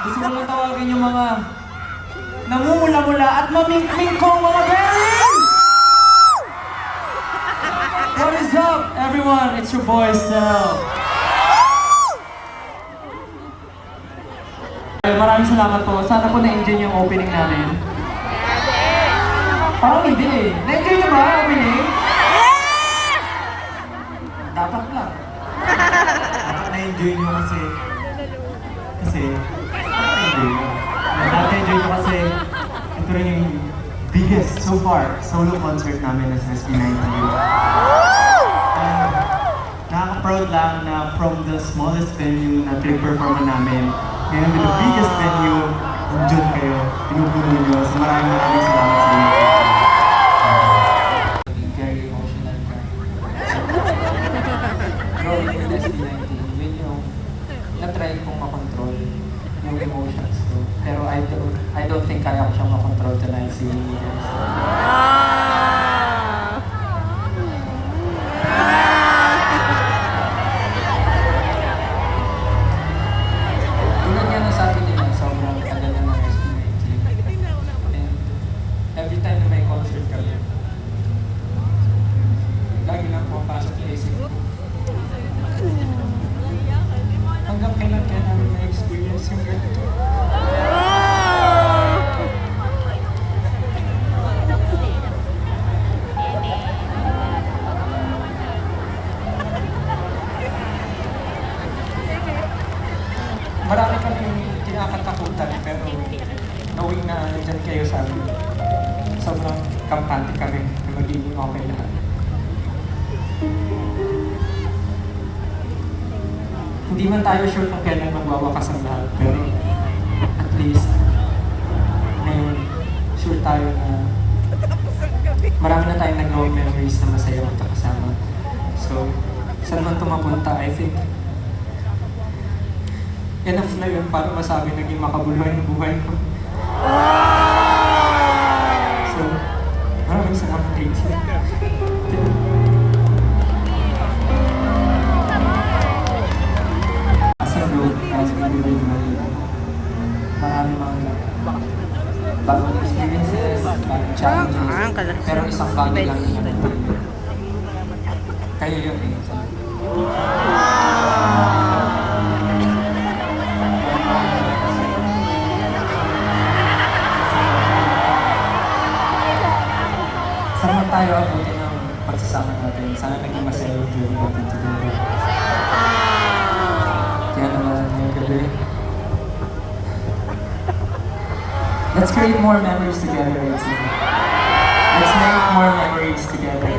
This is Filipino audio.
Gusto ko lang tawagin yung mga namumula-mula at mamingming kong mga bearing! What is up, everyone? It's your boy, Sel. Maraming salamat po. Sana po na-enjoy yung opening namin. Parang hindi eh. Na-enjoy niyo ba yung opening? Dapat lang. Dapat na-enjoy nyo kasi na-enjoy nyo. Na-enjoy nyo kasi ito rin yung biggest so far solo concert namin na sa SB19. And nakaka-proud lang na from the smallest venue na pinag-performan namin, ngayon with the biggest venue, nandiyan kayo, pinupuno nyo. So maraming salamat sa inyo. Very emotional ka. Growing with SB19, yun yung na-try kong makontrol yung emotions ko. Pero I don't think kaya ko siyang makontrol tonight si tulad nga ng sabi nila, sobrang tagal na ng SB19. And every time na may concert kami, lagi lang pumapasok yung isip ko. Hanggang kailan kaya namin na-experience yung ganito? Marami kaming kinakatakutan, pero knowing na nandyan kayo sa amin, sobrang kampante kami na magiging okay lahat. Hindi man tayo sure kung kailan magwawakas ang lahat, pero at least ngayon sure tayo na marami na tayong nag-long memories na masaya magkakasama. So, saan man tumapunta, I think enough na yun para masabi naging makabuluhan yung buhay ko. So, maraming salamat kayo. Sa group, as individually, maraming mga bagong experiences, bagong challenges, pero isang bagay lang yun. Kayo yun eh. Sana tayo abutin ng pagsasama natin. Sana naging masaya yung journey natin together. Kaya naman ngayong gabi, let's create more memories together. Let's make more memories together.